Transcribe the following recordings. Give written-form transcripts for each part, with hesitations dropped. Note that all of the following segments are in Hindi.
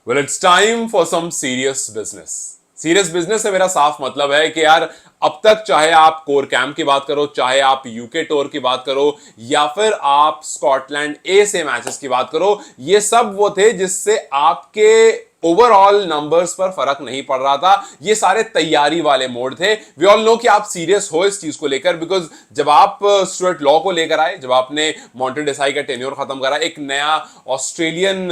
Well, it's time for some serious business. Serious business से मेरा साफ मतलब है कि यार अब तक चाहे आप कोर कैंप की बात करो, चाहे आप यूके टूर की बात करो, या फिर आप स्कॉटलैंड ए से मैचेस की बात करो, ये सब वो थे जिससे आपके ओवरऑल नंबर्स पर फर्क नहीं पड़ रहा था। ये सारे तैयारी वाले मोड थे। वी ऑल नो कि आप सीरियस हो इस चीज को लेकर, बिकॉज जब आप स्टुअर्ट लॉ को लेकर आए, जब आपने मॉन्टे डेसाई का टेन्योर खत्म करा, एक नया ऑस्ट्रेलियन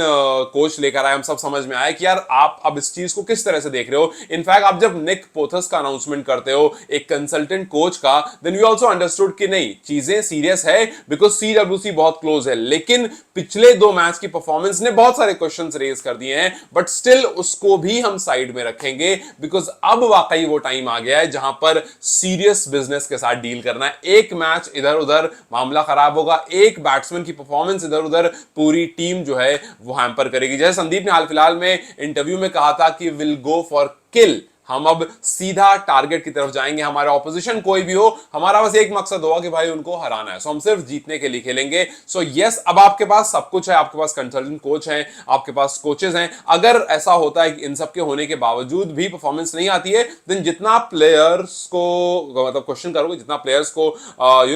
कोच लेकर आए, हम सब समझ में आया कि यार आप अब इस चीज को किस तरह से देख रहे हो। इनफैक्ट आप जब निक पोथस का अनाउंसमेंट करते हो एक कंसल्टेंट कोच का, देन वी ऑल्सो अंडरस्टूड कि नहीं, चीजें सीरियस है, बिकॉज सीडब्ल्यूसी बहुत क्लोज है। लेकिन पिछले 2 मैच की परफॉर्मेंस ने बहुत सारे क्वेश्चन रेज कर दिए हैं, बट स्टिल उसको भी हम साइड में रखेंगे, बिकॉज अब वाकई वो टाइम आ गया है जहां पर सीरियस बिजनेस के साथ डील करना है। एक मैच इधर उधर मामला खराब होगा, एक बैट्समैन की परफॉर्मेंस इधर उधर पूरी टीम जो है वो हैम्पर करेगी। जैसे संदीप ने हाल फिलहाल में इंटरव्यू में कहा था कि विल गो फॉर किल, हम अब सीधा टारगेट की तरफ जाएंगे। हमारे ऑपोजिशन कोई भी हो, हमारा बस एक मकसद होगा कि भाई उनको हराना है। सो हम सिर्फ जीतने के लिए खेलेंगे। सो यस, अब आपके पास सब कुछ है, आपके पास कंसल्टेंट कोच हैं, आपके पास कोचेस हैं। अगर ऐसा होता है कि इन सब के होने के बावजूद भी परफॉर्मेंस नहीं आती है, देन जितना प्लेयर्स को मतलब क्वेश्चन करोगे, जितना प्लेयर्स को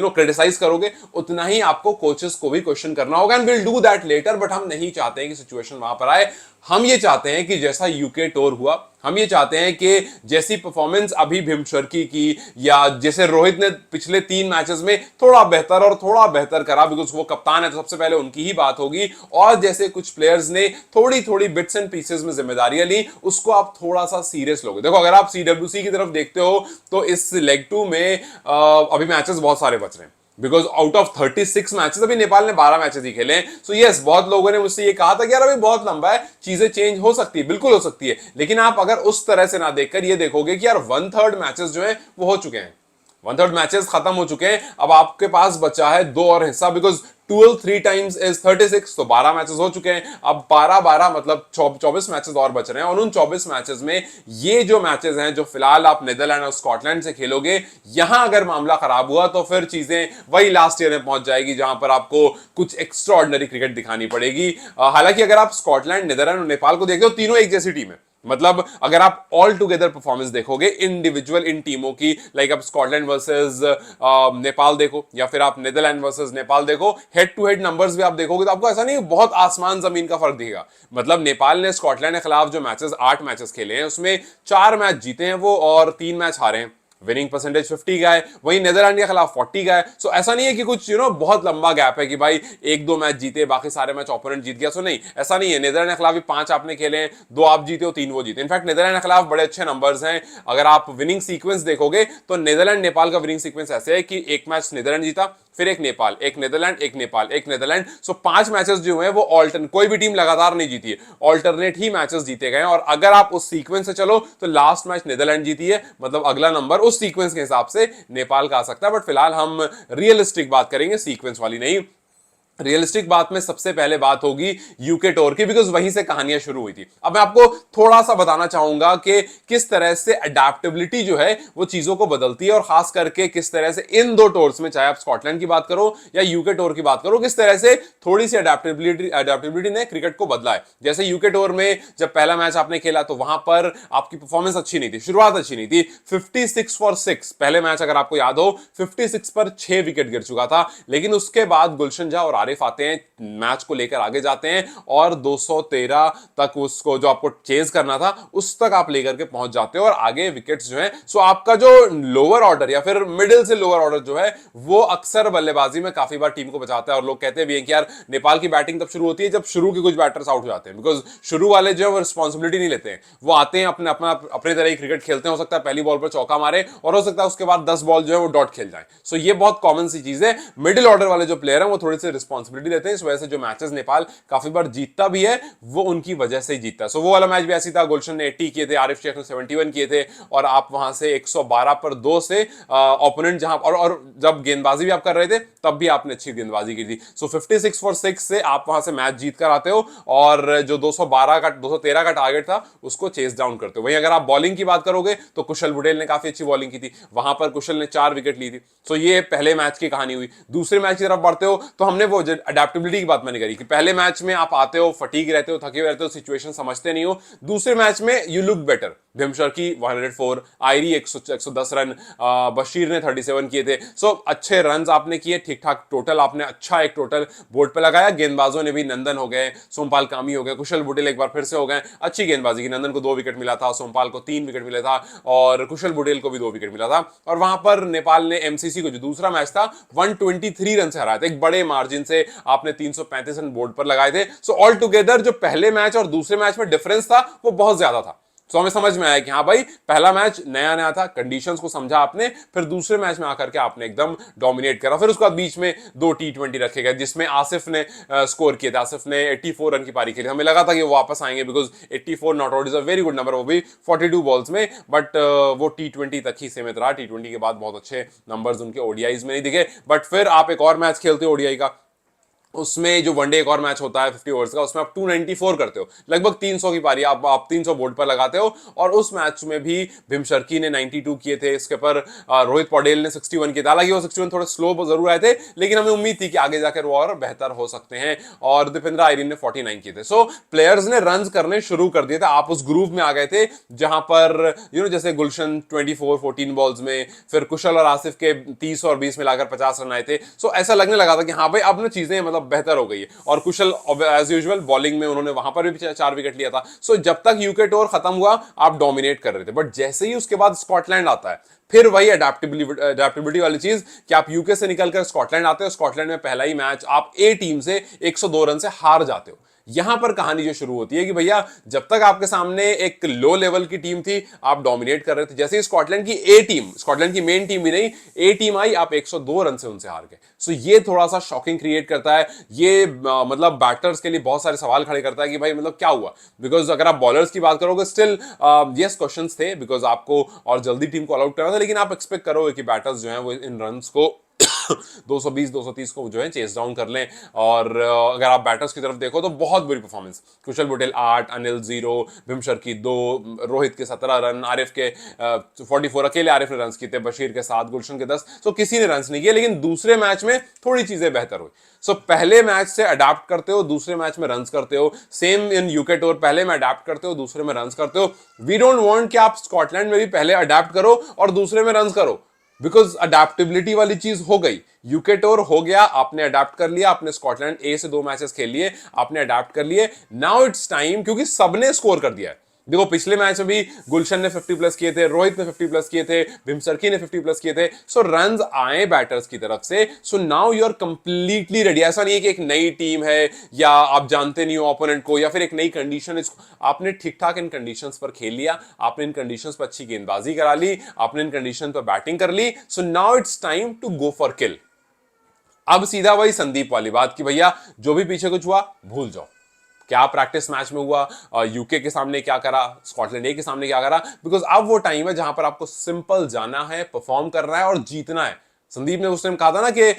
क्रिटिसाइज करोगे, उतना ही आपको कोचेस को भी क्वेश्चन करना होगा। And will do that later, but हम नहीं चाहते हैं कि सिचुएशन वहां पर आए। हम ये चाहते हैं कि जैसा यूके टूर हुआ, हम ये चाहते हैं कि जैसी परफॉर्मेंस अभी भीमशर्की की, या जैसे रोहित ने पिछले 3 मैचेस में थोड़ा बेहतर करा, बिकॉज वो कप्तान है तो सबसे पहले उनकी ही बात होगी, और जैसे कुछ प्लेयर्स ने थोड़ी थोड़ी बिट्स एंड पीसेस में जिम्मेदारियां ली, उसको आप थोड़ा सा सीरियस लोगे। देखो, अगर आप सीडब्ल्यूसी की तरफ देखते हो तो इस लेग 2 में अभी मैचेस बहुत सारे बच रहे हैं, बिकॉज आउट ऑफ 36 मैचेस अभी नेपाल ने 12 मैचेस ही खेले हैं। सो यस, बहुत लोगों ने मुझसे ये कहा था कि यार अभी बहुत लंबा है, चीजें चेंज हो सकती है, बिल्कुल हो सकती है। लेकिन आप अगर उस तरह से ना देखकर ये देखोगे कि यार 1/3 मैचेस जो है वो हो चुके हैं, 1/3 मैचेस खत्म हो चुके हैं, अब आपके पास बचा है 2 और हिस्सा, बिकॉज 12 3 टाइम्स इज 36, तो 12 मैचेस हो चुके हैं। अब 12 मतलब 24 मैचेस और बच रहे हैं, और उन 24 मैचेस में ये जो मैचेस हैं जो फिलहाल आप नीदरलैंड और स्कॉटलैंड से खेलोगे, यहां अगर मामला खराब हुआ तो फिर चीजें वही लास्ट ईयर में पहुंच जाएगी, जहां पर आपको कुछ एक्स्ट्रा ऑर्डिनरी क्रिकेट दिखानी पड़ेगी। हालांकि अगर आप स्कॉटलैंड, नीदरलैंड और नेपाल को देखते हो, तीनों एक जैसी टीम है। मतलब अगर आप ऑल टुगेदर परफॉर्मेंस देखोगे इंडिविजुअल इन टीमों की, लाइक आप स्कॉटलैंड वर्सेस नेपाल देखो, या फिर आप नीदरलैंड वर्सेस नेपाल देखो, हेड टू हेड नंबर्स भी आप देखोगे तो आपको ऐसा नहीं बहुत आसमान जमीन का फर्क दिखेगा। मतलब नेपाल ने स्कॉटलैंड के खिलाफ जो मैचेस 8 मैचेस खेले हैं, उसमें 4 मैच जीते हैं वो, और 3 मैच हारे हैं। विनिंग परसेंटेज 50 का है, वहीं नीदरलैंड के खिलाफ 40 का है। सो ऐसा नहीं है कि कुछ बहुत लंबा गैप है कि भाई 1-2 मैच जीते, बाकी सारे मैच ओपोनेंट जीत गया। सो नहीं, ऐसा नहीं है। नीदरलैंड के खिलाफ भी 5 आपने खेले हैं, 2 आप जीते हो, 3 वो जीते। इनफैक्ट नीदरलैंड के खिलाफ बड़े अच्छे नंबर्स हैं। अगर आप विनिंग सीक्वेंस देखोगे तो नीदरलैंड नेपाल का विनिंग सीक्वेंस ऐसे है कि एक मैच नीदरलैंड जीता, फिर एक नेपाल, एक नीदरलैंड, एक नेपाल, एक नीदरलैंड। सो 5 मैचेस जो हैं वो ऑल्टरनेट, कोई भी टीम लगातार नहीं जीती है, ऑल्टरनेट ही मैचेस जीते गए। और अगर आप उस सीक्वेंस से चलो तो लास्ट मैच नीदरलैंड जीती है, मतलब अगला नंबर उस सीक्वेंस के हिसाब से नेपाल का आ सकता है। बट फिलहाल हम रियलिस्टिक बात करेंगे, सीक्वेंस वाली नहीं। रियलिस्टिक बात में सबसे पहले बात होगी यूके टूर की, बिकॉज वहीं से कहानियां शुरू हुई थी। अब मैं आपको थोड़ा सा बताना चाहूंगा कि किस तरह से अडेप्टेबिलिटी जो है वो चीजों को बदलती है, और खास करके किस तरह से इन 2 टूर्स में, चाहे आप स्कॉटलैंड की बात करो या यूके टूर की बात करो, किस तरह से थोड़ी सी अडेप्टेबिलिटी ने क्रिकेट को बदला है। जैसे यूके टूर में जब पहला मैच आपने खेला तो वहां पर आपकी परफॉर्मेंस अच्छी नहीं थी, शुरुआत अच्छी नहीं थी। 56 फॉर 6 पहले मैच अगर आपको याद हो, 56 पर 6 विकेट गिर चुका था। लेकिन उसके बाद गुलशन झा और आरिफ आते हैं, मैच को लेकर आगे जाते हैं, और 213 तक उसको जो आपको चेज करना था उस तक आप लेकर के पहुंच जाते हो, और आगे विकेट्स जो हैं, सो आपका जो लोअर ऑर्डर या फिर मिडिल से लोअर ऑर्डर जो है वो अक्सर बल्लेबाजी में काफी बार टीम को बचाता है। और लोग कहते भी हैं कि यार नेपाल की बैटिंग तब शुरू होती है जब शुरू के कुछ बैटर्स आउट हो जाते हैं, बिकॉज शुरू वाले जो है वो रिस्पॉन्सिबिलिटी नहीं लेते हैं, वो आते हैं अपने तरह ही क्रिकेट खेलते हैं। हो सकता है पहली बॉल पर चौका मारे, और हो सकता है उसके बाद 10 बॉल जो है वो डॉट खेल जाए। सो ये बहुत कॉमन सी चीज है। मिडिल ऑर्डर वाले जो प्लेयर हैं वो थोड़ी सी रिस्पॉन्सिबिलिटी लेते हैं, इस वजह से जो मैचेस नेपाल काफी बार जीतता भी है वो उनकी वजह से ही जीतता है। सो वो वाला मैच भी ऐसी था, गुलशन ने 80 किए थे, आरिफ शेख ने 71 किए थे, और आप वहां से 112 पर 2 से ओपोनेंट जहां और जब गेंदबाजी भी आप कर रहे थे तब भी आपने अच्छी गेंदबाजी की थी। सो 56 फॉर 6 से आप वहां से मैच जीत कर आते हो, और जो 213 का टारगेट था उसको चेस डाउन करते हो। वहीं अगर आप बॉलिंग की बात करोगे तो कुशल बुटेल ने काफी अच्छी बॉलिंग की थी, वहां पर कुशल ने 4 विकेट ली थी। सो ये पहले मैच की कहानी हुई। दूसरे मैच की तरफ बढ़ते हो तो हमने वो समझ, अडेप्टेबिलिटी की बात मैंने करी कि पहले मैच में आप आते हो, फटीग रहते हो, थके हुए रहते हो, सिचुएशन समझते नहीं हो, दूसरे मैच में यू लुक बेटर। भीमशर की 104, आयरी 110 रन, बशीर ने 37 किए थे। सो अच्छे रन आपने किए, ठीक ठाक टोटल आपने अच्छा एक टोटल बोर्ड पे लगाया। गेंदबाजों ने भी, नंदन हो गए, सोमपाल कामी हो गए, कुशल बुटेल एक बार फिर से हो गए, अच्छी गेंदबाजी की। नंदन को 2 विकेट मिला था, सोमपाल को 3 विकेट मिला था और कुशल बुटेल को भी 2 विकेट मिला था। और वहां पर नेपाल ने एमसीसी को, जो दूसरा मैच था, 123 रन से हराया था। एक बड़े मार्जिन से आपने 335 रन बोर्ड पर लगाए थे। सो ऑल टुगेदर जो पहले मैच और दूसरे मैच में डिफरेंस था वो बहुत ज्यादा था। तो हमें समझ में आया कि हाँ भाई, पहला मैच नया नया था, कंडीशंस को समझा आपने, फिर दूसरे मैच में आकर के आपने एकदम डोमिनेट करा। फिर उसके बाद बीच में 2 T20 रखे गए जिसमें आसिफ ने स्कोर किए थे। आसिफ ने 84 रन की पारी खेली, हमें लगा था कि वो वापस आएंगे because 84 not out is a very good number, वो भी 42 बॉल्स में, बट वो T20 तक ही सीमित रहा। T20 के बाद बहुत अच्छे नंबर्स उनके ओडीआईज में नहीं दिखे। बट फिर आप एक और मैच खेलते हो ओडीआई का, उसमें जो वनडे एक और मैच होता है 50 ओवर्स का, उसमें आप 294 करते हो, लगभग 300 की पारी आप 300 बोर्ड पर लगाते हो। और उस मैच में भी भीमशर्की ने 92 किए थे, इसके पर रोहित पौडेल ने 61 किए थे। हालांकि वो 61 थोड़े स्लो जरूर आए थे, लेकिन हमें उम्मीद थी कि आगे जाकर वो और बेहतर हो सकते हैं। और दीपेंद्र आयरीन ने 49 किए थे। सो प्लेयर्स ने रन करने शुरू कर दिए थे। आप उस ग्रुप में आ गए थे जहां पर जैसे गुलशन 24 14 बॉल्स में, फिर कुशल और आसिफ के 30 और 20 मिलाकर 50 रन आए थे। सो ऐसा लगने लगा था कि हाँ भाई, अब ना चीजें मतलब बेहतर हो गई है। और कुशल एज यूजुअल बॉलिंग में, उन्होंने वहां पर भी 4 विकेट लिया था। सो जब तक यूके टूर खत्म हुआ आप डोमिनेट कर रहे थे। बट जैसे ही उसके बाद स्कॉटलैंड आता है, फिर वही अडेप्टेबिलिटी वाली चीज कि आप यूके से निकलकर स्कॉटलैंड आते हो, स्कॉटलैंड में पहला ही मैच आप ए टीम से 102 रन से हार जाते हो। यहां पर कहानी जो शुरू होती है कि भैया, जब तक आपके सामने एक लो लेवल की टीम थी, आप डोमिनेट कर रहे थे। जैसे ही स्कॉटलैंड की ए टीम, स्कॉटलैंड की मेन टीम भी नहीं, ए टीम आई, आप 102 रन से उनसे हार गए। सो ये थोड़ा सा शॉकिंग क्रिएट करता है। ये मतलब बैटर्स के लिए बहुत सारे सवाल खड़े करता है कि भाई मतलब क्या हुआ। बिकॉज अगर आप बॉलर्स की बात करोगे, स्टिल यस क्वेश्चंस थे, बिकॉज आपको और जल्दी टीम को ऑल आउट करना था। लेकिन आप एक्सपेक्ट करोगे कि बैटर्स जो है वो इन रन्स को 220 230 को जो है चेस डाउन कर लें। और अगर आप बैटर्स की तरफ देखो तो बहुत बुरी परफॉर्मेंस। कुशल बुटेल 8, अनिल 0, भीमशर की 2, रोहित के 17 रन, आरिफ के 44, अकेले आरिफ ने रन किए थे, बशीर के 7, गुलशन के 10। सो किसी ने रन नहीं किए। लेकिन दूसरे मैच में थोड़ी चीजें बेहतर हुई। सो पहले मैच से अडेप्ट करते हो, दूसरे मैच में रन करते हो। सेम इन यूके टूर, पहले में अडेप्ट करते हो, दूसरे में रन करते हो। वी डोंट वांट कि आप स्कॉटलैंड में भी पहले अडेप्ट करो और दूसरे में रन करो, बिकॉज अडेप्टेबिलिटी वाली चीज हो गई। यूके टूर हो गया, आपने अडेप्ट कर लिया, आपने स्कॉटलैंड ए से 2 मैचेस खेल लिए, आपने अडेप्ट कर लिए। नाउ इट्स टाइम, क्योंकि सबने स्कोर कर दिया है। देखो पिछले मैच में भी गुलशन ने 50 प्लस किए थे, रोहित ने 50 प्लस किए थे, भीमसरकी ने 50 प्लस किए थे। सो रन्स आए बैटर्स की तरफ से। So now you are completely ready. ऐसा नहीं है कि एक नई टीम है या आप जानते नहीं हो ओपोनेंट को, या फिर एक नई कंडीशन, आपने ठीक ठाक इन कंडीशंस पर खेल लिया, आपने इन कंडीशंस पर अच्छी गेंदबाजी करा ली, आपने इन कंडीशन पर बैटिंग कर ली। So now it's time to go for kill. अब सीधा वही संदीप वाली बात कि भैया जो भी पीछे कुछ हुआ भूल जाओ। क्या प्रैक्टिस मैच में हुआ, यूके के सामने क्या करा, स्कॉटलैंड ए के सामने क्या करा, बिकॉज अब वो टाइम है जहां पर आपको सिंपल जाना है, परफॉर्म करना है और जीतना है। संदीप ने उस टाइम कहा था ना कि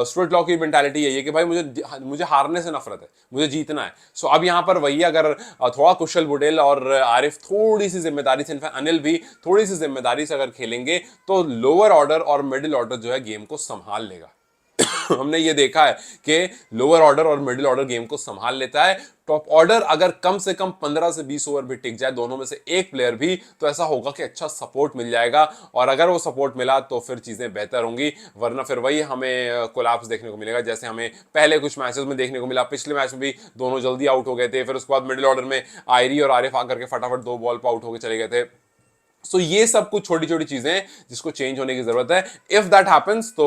स्टुअर्ट लॉ की मेंटालिटी है ये कि भाई मुझे हारने से नफरत है, मुझे जीतना है। सो अब यहां पर वही, अगर थोड़ा कुशल बुटेल और आरिफ थोड़ी सी जिम्मेदारी से, इनफैक्ट अनिल भी थोड़ी सी जिम्मेदारी से अगर खेलेंगे तो लोअर ऑर्डर और मिडिल ऑर्डर जो है गेम को संभाल लेगा। हमने ये देखा है कि लोअर ऑर्डर और मिडिल ऑर्डर गेम को संभाल लेता है। टॉप ऑर्डर अगर कम से कम 15 से 20 ओवर भी टिक जाए, दोनों में से एक प्लेयर भी, तो ऐसा होगा कि अच्छा सपोर्ट मिल जाएगा। और अगर वो सपोर्ट मिला तो फिर चीजें बेहतर होंगी, वरना फिर वही हमें कोलैप्स देखने को मिलेगा जैसे हमें पहले कुछ मैचेस में देखने को मिला। पिछले मैच में भी दोनों जल्दी आउट हो गए थे, फिर उसके बाद मिडिल ऑर्डर में आयरी और आरिफ आकर के फटाफट 2 बॉल पर आउट होकर चले गए थे। सो ये सब कुछ छोटी छोटी चीजें जिसको चेंज होने की जरूरत है। इफ दैट हैपेंस तो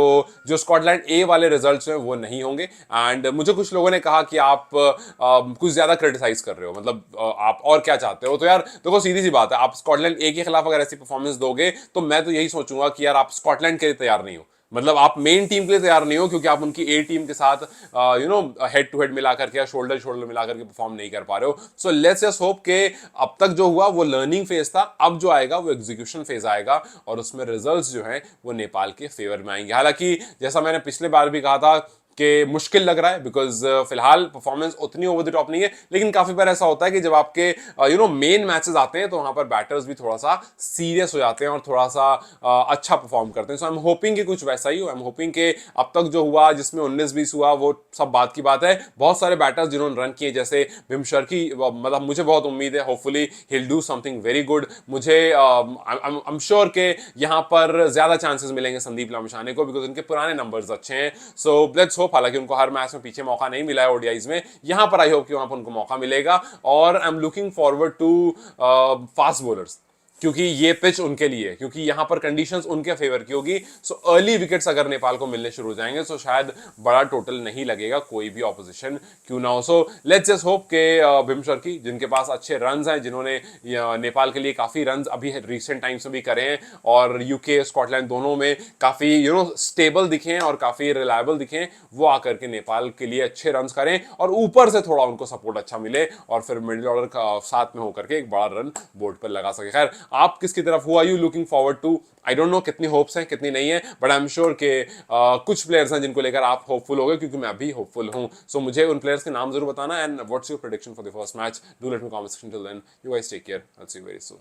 जो स्कॉटलैंड ए वाले रिजल्ट्स हैं वो नहीं होंगे। एंड मुझे कुछ लोगों ने कहा कि आप कुछ ज्यादा क्रिटिसाइज कर रहे हो, मतलब आप और क्या चाहते हो। तो यार देखो सीधी सी बात है, आप स्कॉटलैंड ए के खिलाफ अगर ऐसी परफॉर्मेंस दोगे तो मैं तो यही सोचूंगा कि यार आप स्कॉटलैंड के लिए तैयार नहीं हो, मतलब आप मेन टीम के लिए तैयार नहीं हो, क्योंकि आप उनकी ए टीम के साथ हेड टू हेड मिलाकर के या शोल्डर शोल्डर मिलाकर के परफॉर्म नहीं कर पा रहे हो। सो लेट्स जस्ट होप कि अब तक जो हुआ वो लर्निंग फेज था, अब जो आएगा वो एग्जीक्यूशन फेज आएगा और उसमें रिजल्ट्स जो हैं वो नेपाल के फेवर में आएंगे। हालांकि जैसा मैंने पिछले बार भी कहा था कि मुश्किल लग रहा है, बिकॉज फिलहाल परफॉर्मेंस उतनी ओवर द टॉप नहीं है, लेकिन काफी बार ऐसा होता है कि जब आपके मेन मैचेस आते हैं तो वहां पर बैटर्स भी थोड़ा सा सीरियस हो जाते हैं और थोड़ा सा अच्छा परफॉर्म करते हैं। सो आई एम होपिंग कि कुछ वैसा ही हो। आई एम होपिंग कि अब तक जो हुआ जिसमें 19-20 हुआ वो सब बात की बात है। बहुत सारे बैटर्स जिन्होंने रन किए जैसे भीम शर्की, मतलब मुझे बहुत उम्मीद है hopefully he will do something very good. मुझे आई एम श्योर के यहाँ पर ज्यादा चांसेस मिलेंगे संदीप लामिछाने को, बिकॉज उनके पुराने नंबर्स अच्छे हैं। सो लेट्स होप, हालांकि उनको हर मैच में पीछे मौका नहीं मिला है ओडीआईज में, यहाँ पर आई होप कि वहां पर उनको मौका मिलेगा। और I am looking forward to fast bowlers, क्योंकि ये पिच उनके लिए है, क्योंकि यहां पर कंडीशंस उनके फेवर की होगी। सो अर्ली विकेट्स अगर नेपाल को मिलने शुरू हो जाएंगे तो शायद बड़ा टोटल नहीं लगेगा, कोई भी ऑपोजिशन क्यों ना हो। सो लेट्स जस्ट होप के भीम शर्की, जिनके पास अच्छे रन्स हैं, जिन्होंने नेपाल के लिए काफी रन्स अभी रिसेंट टाइम्स में भी करे हैं और यूके स्कॉटलैंड दोनों में काफी स्टेबल दिखे हैं और काफी रिलायबल दिखे हैं, वो आकर के नेपाल के लिए अच्छे रन्स करें और ऊपर से थोड़ा उनको सपोर्ट अच्छा मिले और फिर मिडिल ऑर्डर का साथ में होकर के एक बड़ा रन बोर्ड पर लगा सके। खैर, आप किसकी तरफ, who are you looking forward to? I don't know कितनी होप्स हैं कितनी नहीं है, बट आई एम श्योर के कुछ प्लेयर्स हैं जिनको लेकर आप होपफुल हो गए, क्योंकि मैं भी होपफुल हूं। सो मुझे उन प्लेयर्स के नाम जरूर बताना, and what's your prediction for the first match? Do let me comment section. Till then, you guys take care, I will see you very soon.